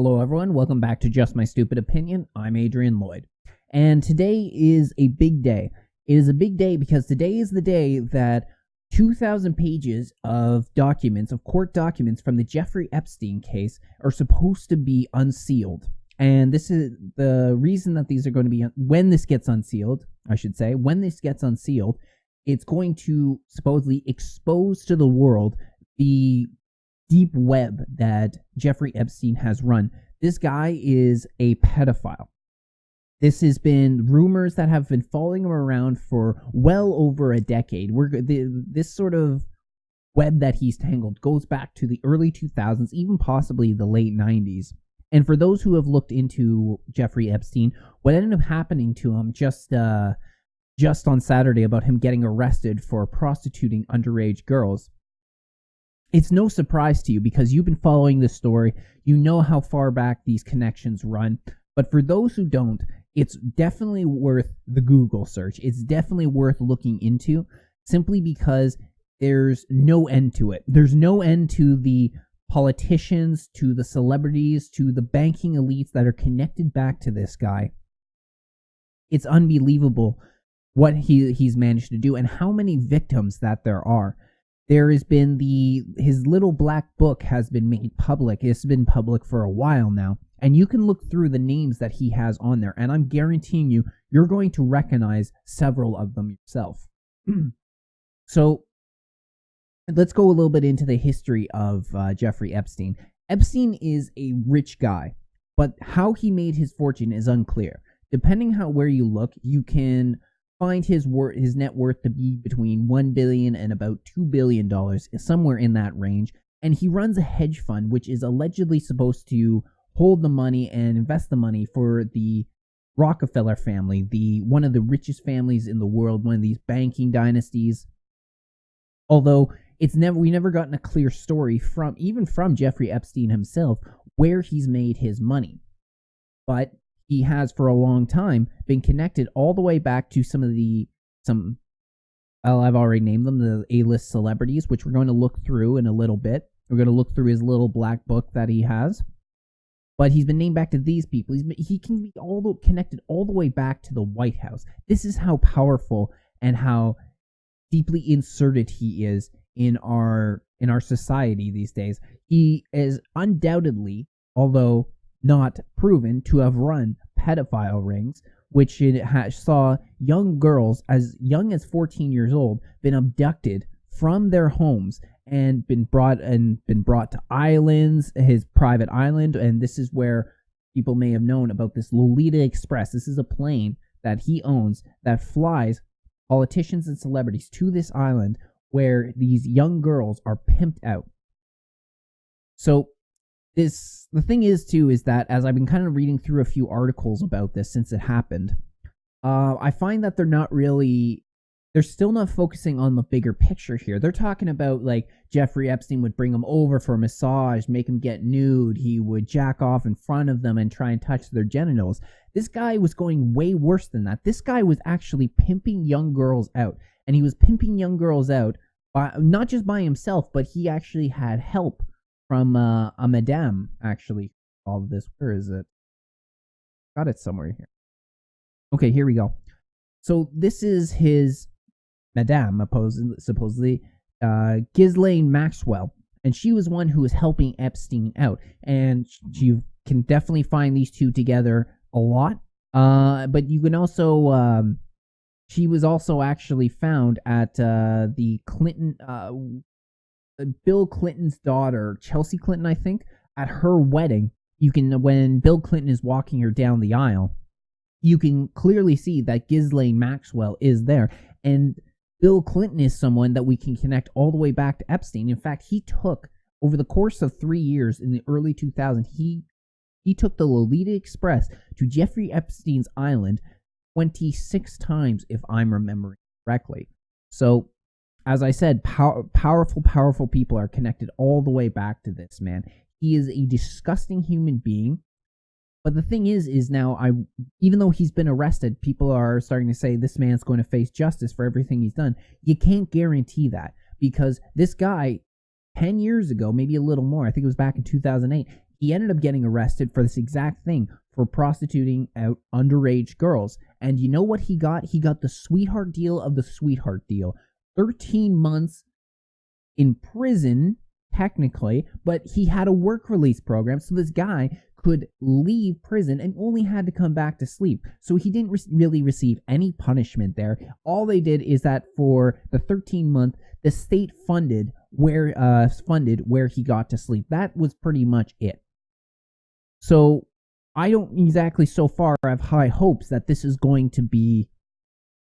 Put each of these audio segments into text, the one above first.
Hello, everyone. Welcome back to Just My Stupid Opinion. I'm Adrian Lloyd. And today is a big day. It is a big day because today is the day that 2,000 pages of documents, of court documents from the Jeffrey Epstein case are supposed to be unsealed. And this is the reason that these are going to be, when this gets unsealed, it's going to supposedly expose to the world the deep web that Jeffrey Epstein has run. This guy is a pedophile. This has been rumors that have been following him around for well over a decade. This sort of web that he's tangled goes back to the early 2000s, even possibly the late 90s. And for those who have looked into Jeffrey Epstein, what ended up happening to him just on Saturday about him getting arrested for prostituting underage girls, it's no surprise to you because you've been following this story. You know how far back these connections run. But for those who don't, it's definitely worth the Google search. It's definitely worth looking into simply because there's no end to it. There's no end to the politicians, to the celebrities, to the banking elites that are connected back to this guy. It's unbelievable what he's managed to do and how many victims that there are. There has been his little black book has been made public. It's been public for a while now. And you can look through the names that he has on there. And I'm guaranteeing you're going to recognize several of them yourself. So let's go a little bit into the history of Jeffrey Epstein. Epstein is a rich guy, but how he made his fortune is unclear. Depending on where you look, you can find his net worth to be between $1 billion and about $2 billion, somewhere in that range. And he runs a hedge fund, which is allegedly supposed to hold the money and invest the money for the Rockefeller family, one of the richest families in the world, one of these banking dynasties. Although we never gotten a clear story from Jeffrey Epstein himself where he's made his money. But he has for a long time been connected all the way back to I've already named them, the A-list celebrities, which we're going to look through in a little bit. We're going to look through his little black book that he has. But he's been named back to these people. He can be connected all the way back to the White House. This is how powerful and how deeply inserted he is in our society these days. He is undoubtedly, although not proven, to have run pedophile rings, which saw young girls as young as 14 years old been abducted from their homes and been brought to islands, his private island. And this is where people may have known about this Lolita Express. This is a plane that he owns that flies politicians and celebrities to this island where these young girls are pimped out. So the thing is that as I've been kind of reading through a few articles about this since it happened, I find that they're still not focusing on the bigger picture here. They're talking about like Jeffrey Epstein would bring them over for a massage, make them get nude. He would jack off in front of them and try and touch their genitals. This guy was going way worse than that. This guy was actually pimping young girls out. And he was pimping young girls out not just by himself, but he actually had help from a madam, actually. All of this, where is it? Got it somewhere here. Okay, here we go. So this is his madam, supposedly, Ghislaine Maxwell, and she was one who was helping Epstein out. And you can definitely find these two together a lot. But you can also, she was also actually found at the Clinton, Bill Clinton's daughter, Chelsea Clinton, I think, at her wedding. When Bill Clinton is walking her down the aisle, you can clearly see that Ghislaine Maxwell is there. And Bill Clinton is someone that we can connect all the way back to Epstein. In fact, he took, over the course of 3 years in the early 2000s, he took the Lolita Express to Jeffrey Epstein's island 26 times, if I'm remembering correctly. So, as I said, powerful people are connected all the way back to this man. He is a disgusting human being. But the thing is now, even though he's been arrested, people are starting to say this man's going to face justice for everything he's done. You can't guarantee that because this guy, 10 years ago, maybe a little more, I think it was back in 2008, he ended up getting arrested for this exact thing, for prostituting out underage girls. And you know what he got? He got the sweetheart deal of the sweetheart deal. 13 months in prison, technically, but he had a work release program, so this guy could leave prison and only had to come back to sleep. So he didn't really receive any punishment there. All they did is that for the 13-month, the state funded where he got to sleep. That was pretty much it. So I don't exactly so far have high hopes that this is going to be,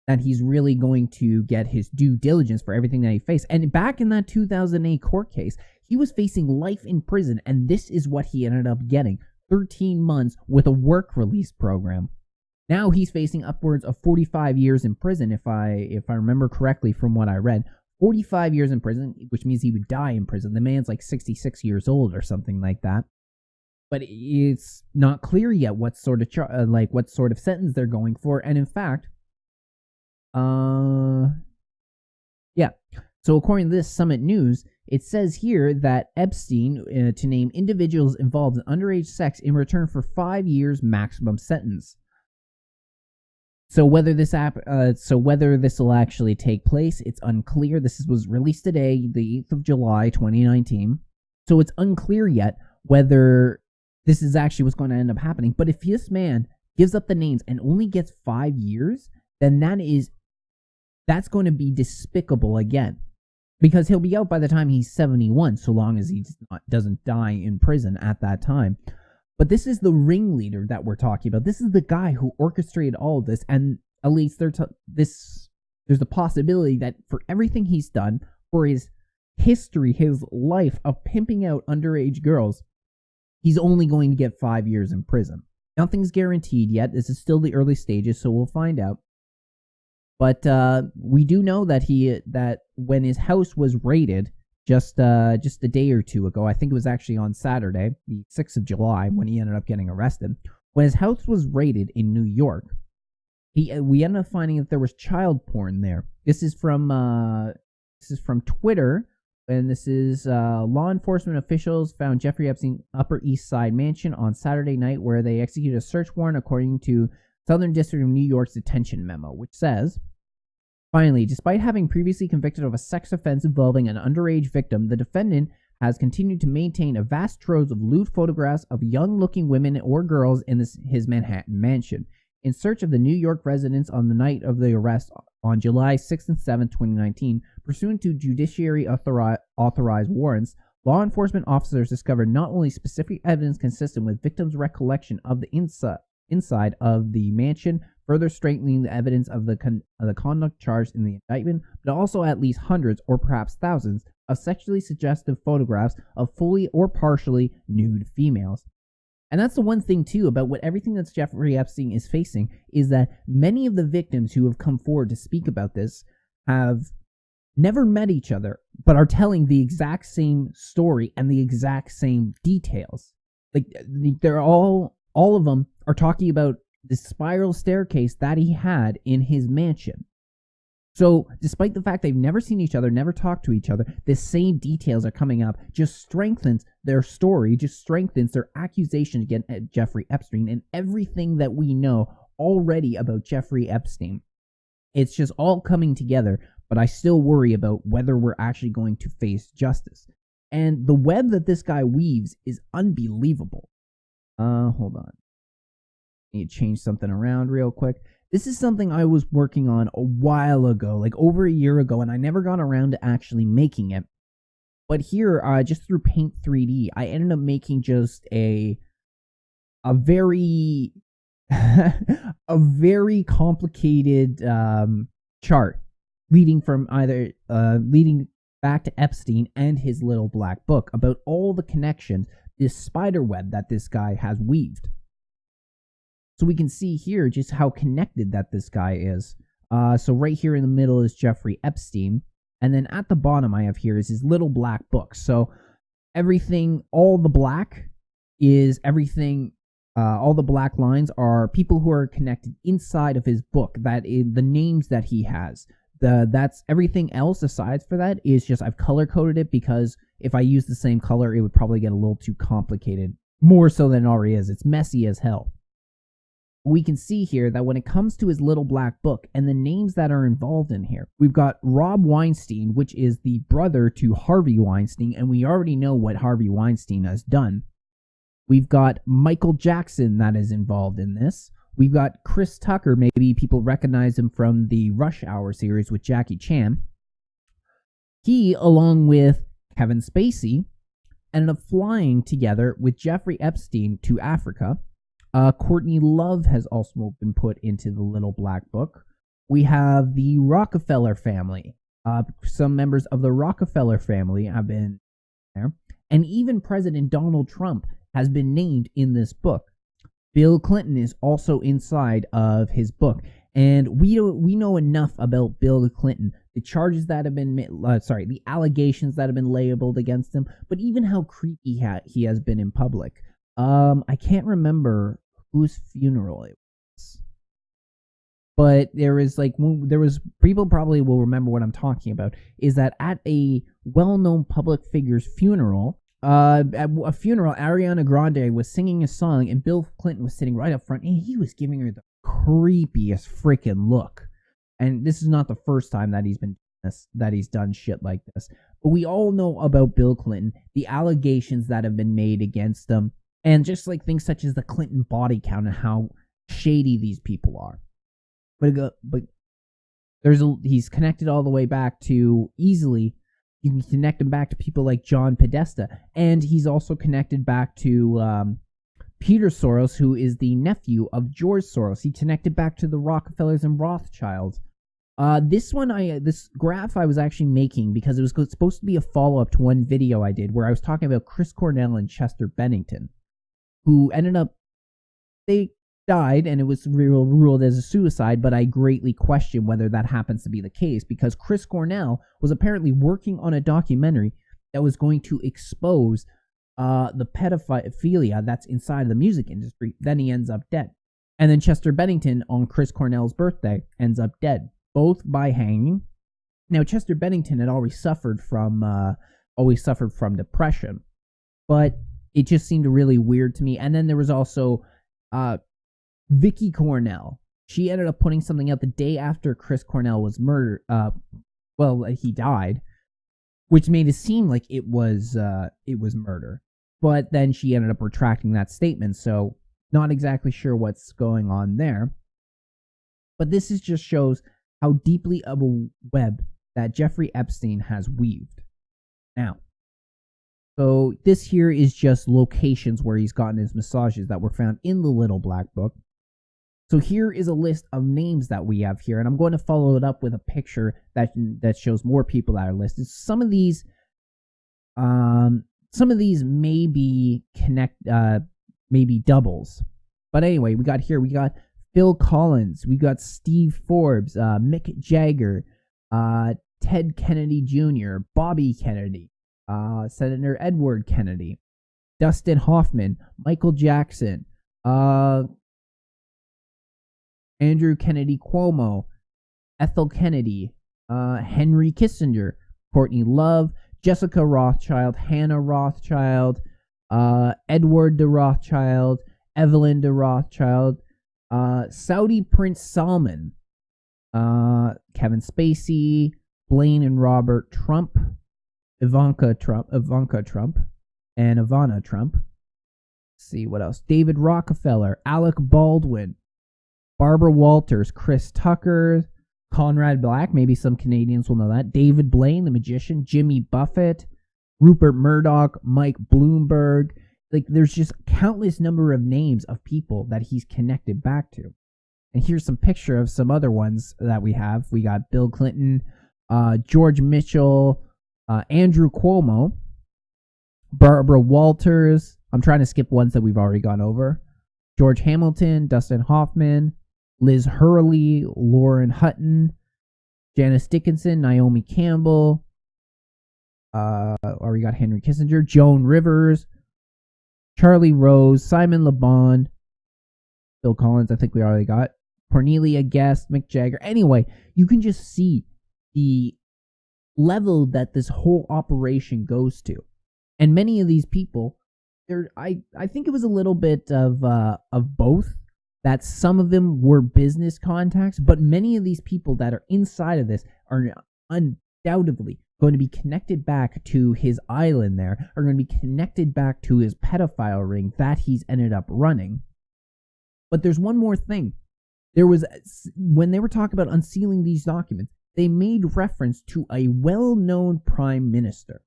that he's really going to get his due diligence for everything that he faced. And back in that 2008 court case, he was facing life in prison, and this is what he ended up getting. 13 months with a work release program. Now he's facing upwards of 45 years in prison, if I remember correctly from what I read. 45 years in prison, which means he would die in prison. The man's like 66 years old or something like that. But it's not clear yet what sort of sentence they're going for. And in fact, yeah. So according to this Summit News, it says here that Epstein to name individuals involved in underage sex in return for 5 years maximum sentence. So whether this will actually take place, it's unclear. This was released today, the 8th of July, 2019. So it's unclear yet whether this is actually what's going to end up happening. But if this man gives up the names and only gets 5 years, then that's going to be despicable again. Because he'll be out by the time he's 71, so long as he doesn't die in prison at that time. But this is the ringleader that we're talking about. This is the guy who orchestrated all of this, and at least there's a possibility that for everything he's done, for his history, his life of pimping out underage girls, he's only going to get 5 years in prison. Nothing's guaranteed yet. This is still the early stages, so we'll find out. But we do know that when his house was raided just a day or two ago, I think it was actually on Saturday, the 6th of July, when he ended up getting arrested. When his house was raided in New York, we ended up finding that there was child porn there. This is from Twitter, and this is law enforcement officials found Jeffrey Epstein Upper East Side mansion on Saturday night, where they executed a search warrant according to Southern District of New York's detention memo, which says, finally, despite having previously convicted of a sex offense involving an underage victim, the defendant has continued to maintain a vast trove of lewd photographs of young-looking women or girls in his Manhattan mansion. In search of the New York residents on the night of the arrest on July 6th and 7th, 2019, pursuant to judiciary authorized warrants, law enforcement officers discovered not only specific evidence consistent with victims' recollection of the inside of the mansion, further strengthening the evidence of the conduct charged in the indictment, but also at least hundreds or perhaps thousands of sexually suggestive photographs of fully or partially nude females. And that's the one thing, too, about everything that Jeffrey Epstein is facing, is that many of the victims who have come forward to speak about this have never met each other, but are telling the exact same story and the exact same details. Like, they're all of them are talking about the spiral staircase that he had in his mansion. So, despite the fact they've never seen each other, never talked to each other, the same details are coming up, just strengthens their story, just strengthens their accusation against Jeffrey Epstein and everything that we know already about Jeffrey Epstein. It's just all coming together, but I still worry about whether we're actually going to face justice. And the web that this guy weaves is unbelievable. Hold on. I need to change something around real quick. This is something I was working on a while ago, like over a year ago, and I never got around to actually making it. But here, just through Paint 3D, I ended up making just a very a very complicated chart leading back to Epstein and his little black book about all the connections, this spider web that this guy has weaved. So we can see here just how connected that this guy is. So right here in the middle is Jeffrey Epstein. And then at the bottom I have here is his little black book. So everything, all the black is everything, all the black lines are people who are connected inside of his book. That is the names that he has. That's everything else aside for that is just I've color coded it because if I use the same color, it would probably get a little too complicated more so than it already is. It's messy as hell. We can see here that when it comes to his little black book and the names that are involved in here, we've got Rob Weinstein, which is the brother to Harvey Weinstein, and we already know what Harvey Weinstein has done. We've got Michael Jackson that is involved in this. We've got Chris Tucker, maybe people recognize him from the Rush Hour series with Jackie Chan. He, along with Kevin Spacey, ended up flying together with Jeffrey Epstein to Africa. Courtney Love has also been put into the little black book. We have the Rockefeller family. Some members of the Rockefeller family have been there. And even President Donald Trump has been named in this book. Bill Clinton is also inside of his book. And we know enough about Bill Clinton, the charges that have been, the allegations that have been labeled against him, but even how creepy he has been in public. I can't remember whose funeral it was, but people probably will remember what I'm talking about, is that at a well-known public figure's funeral, at a funeral, Ariana Grande was singing a song and Bill Clinton was sitting right up front and he was giving her the creepiest freaking look. And this is not the first time that he's done shit like this. But we all know about Bill Clinton, the allegations that have been made against him, and just like things such as the Clinton body count and how shady these people are. But he's connected all the way back to easily. You can connect him back to people like John Podesta, and he's also connected back to Peter Soros, who is the nephew of George Soros. He connected back to the Rockefellers and Rothschilds. This graph I was actually making because it was supposed to be a follow-up to one video I did where I was talking about Chris Cornell and Chester Bennington, who ended up, they died and it was ruled as a suicide, but I greatly question whether that happens to be the case because Chris Cornell was apparently working on a documentary that was going to expose the pedophilia that's inside the music industry. Then he ends up dead. And then Chester Bennington, on Chris Cornell's birthday, ends up dead, both by hanging. Now, Chester Bennington had always suffered from depression, but it just seemed really weird to me. And then there was also Vicky Cornell. She ended up putting something out the day after Chris Cornell was murdered. He died, which made it seem like it was murder. But then she ended up retracting that statement, so not exactly sure what's going on there. But this just shows how deeply of a web that Jeffrey Epstein has weaved. Now, so this here is just locations where he's gotten his massages that were found in the little black book. So here is a list of names that we have here, and I'm going to follow it up with a picture that shows more people that are listed. Some of these may be maybe doubles, but anyway, we got Phil Collins, we got Steve Forbes, Mick Jagger, Ted Kennedy Jr., Bobby Kennedy, Senator Edward Kennedy, Dustin Hoffman, Michael Jackson, Andrew Kennedy Cuomo, Ethel Kennedy, Henry Kissinger, Courtney Love, Jessica Rothschild, Hannah Rothschild, Edward de Rothschild, Evelyn de Rothschild, Saudi Prince Salman, Kevin Spacey, Blaine and Robert Trump, Ivanka Trump, and Ivana Trump. Let's see what else. David Rockefeller, Alec Baldwin, Barbara Walters, Chris Tucker, Conrad Black, maybe some Canadians will know that, David Blaine, the magician, Jimmy Buffett, Rupert Murdoch, Mike Bloomberg. Like, there's just countless number of names of people that he's connected back to. And here's some picture of some other ones that we have. We got Bill Clinton, George Mitchell, Andrew Cuomo, Barbara Walters. I'm trying to skip ones that we've already gone over. George Hamilton, Dustin Hoffman, Liz Hurley, Lauren Hutton, Janice Dickinson, Naomi Campbell, we got Henry Kissinger, Joan Rivers, Charlie Rose, Simon Le Bon, Phil Collins, I think we already got, Cornelia Guest, Mick Jagger. Anyway, you can just see the level that this whole operation goes to. And many of these people I think it was a little bit of both. That some of them were business contacts, but many of these people that are inside of this are undoubtedly going to be connected back to his island there, are going to be connected back to his pedophile ring that he's ended up running. But there's one more thing. There was, when they were talking about unsealing these documents, they made reference to a well-known prime minister.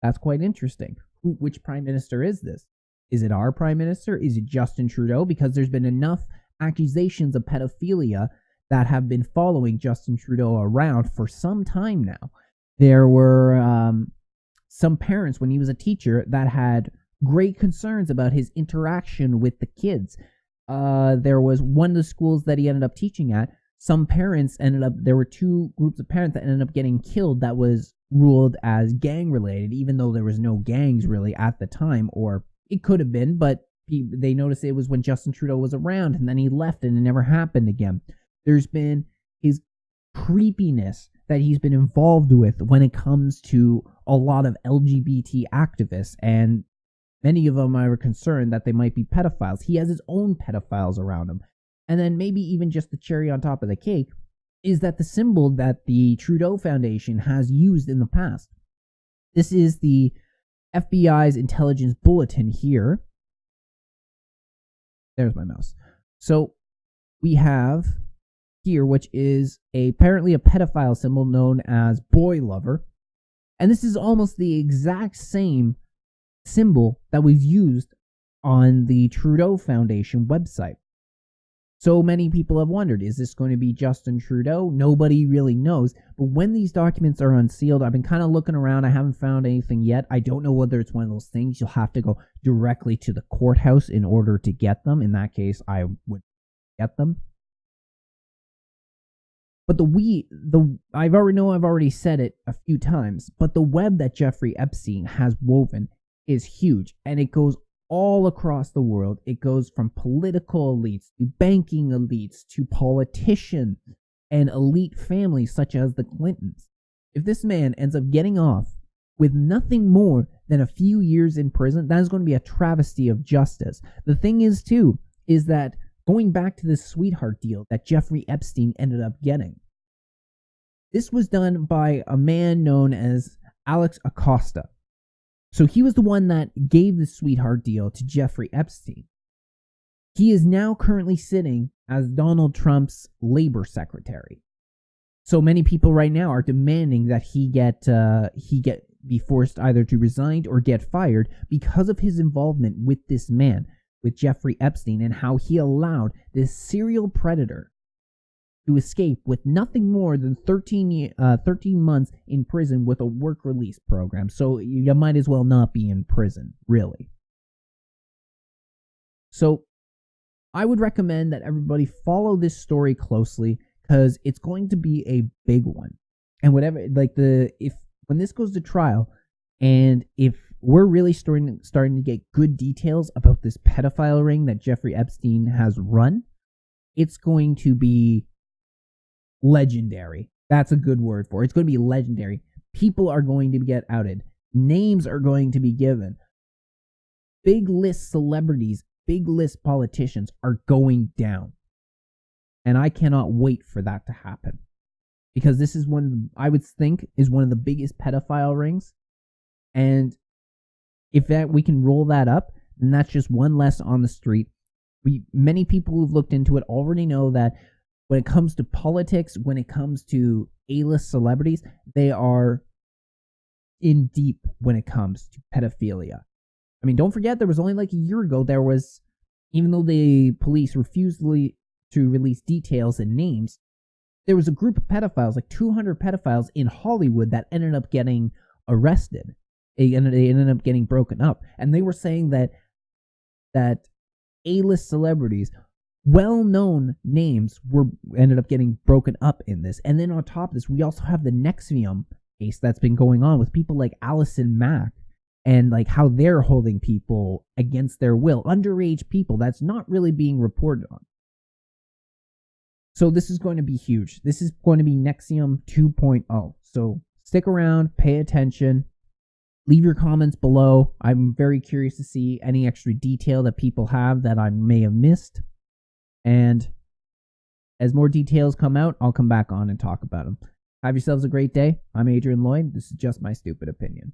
That's quite interesting. Which prime minister is this? Is it our prime minister? Is it Justin Trudeau? Because there's been enough accusations of pedophilia that have been following Justin Trudeau around for some time now. There were some parents when he was a teacher that had great concerns about his interaction with the kids. There was one of the schools that he ended up teaching at. Some parents there were two groups of parents that ended up getting killed that was ruled as gang related, even though there was no gangs really at the time, or it could have been, but they noticed it was when Justin Trudeau was around, and then he left and it never happened again. There's been his creepiness that he's been involved with when it comes to a lot of LGBT activists, and many of them are concerned that they might be pedophiles. He has his own pedophiles around him. And then maybe even just the cherry on top of the cake is that the symbol that the Trudeau Foundation has used in the past. This is the FBI's intelligence bulletin here. There's my mouse. So we have here, which is apparently a pedophile symbol known as boy lover. And this is almost the exact same symbol that was used on the Trudeau Foundation website. So many people have wondered, is this going to be Justin Trudeau? Nobody really knows. But when these documents are unsealed, I've been kind of looking around. I haven't found anything yet. I don't know whether it's one of those things you'll have to go directly to the courthouse in order to get them. In that case, I would get them. But I've already said it a few times, but the web that Jeffrey Epstein has woven is huge, and it goes all across the world. It goes from political elites to banking elites to politicians and elite families such as the Clintons. If this man ends up getting off with nothing more than a few years in prison, that is going to be a travesty of justice. The thing is, too, is that going back to this sweetheart deal that Jeffrey Epstein ended up getting, this was done by a man known as Alex Acosta. So he was the one that gave the sweetheart deal to Jeffrey Epstein. He is now currently sitting as Donald Trump's labor secretary. So many people right now are demanding that he be forced either to resign or get fired because of his involvement with this man, with Jeffrey Epstein, and how he allowed this serial predator to escape with nothing more than 13 months in prison with a work release program. So you might as well not be in prison, really. So I would recommend that everybody follow this story closely, because it's going to be a big one. And when this goes to trial, and if we're really starting to get good details about this pedophile ring that Jeffrey Epstein has run, it's going to be legendary. That's a good word for it. It's going to be legendary. People are going to get outed. Names are going to be given. Big list celebrities, big list politicians are going down. And I cannot wait for that to happen. Because this is I would think, is one of the biggest pedophile rings. And if we can roll that up, then that's just one less on the street. Many people who've looked into it already know that when it comes to politics, when it comes to A-list celebrities, they are in deep when it comes to pedophilia. I mean, don't forget, there was only like a year ago, even though the police refused to release details and names, there was a group of pedophiles, like 200 pedophiles in Hollywood, that ended up getting arrested. They ended up getting broken up. And they were saying that A-list celebrities, well-known names, ended up getting broken up in this. And then on top of this, we also have the Nexium case that's been going on with people like Allison Mack, and like how they're holding people against their will, underage people. That's not really being reported on. So this is going to be huge. This is going to be Nexium 2.0. So stick around, pay attention. Leave your comments below. I'm very curious to see any extra detail that people have that I may have missed. And as more details come out, I'll come back on and talk about them. Have yourselves a great day. I'm Adrian Lloyd. This is just my stupid opinion.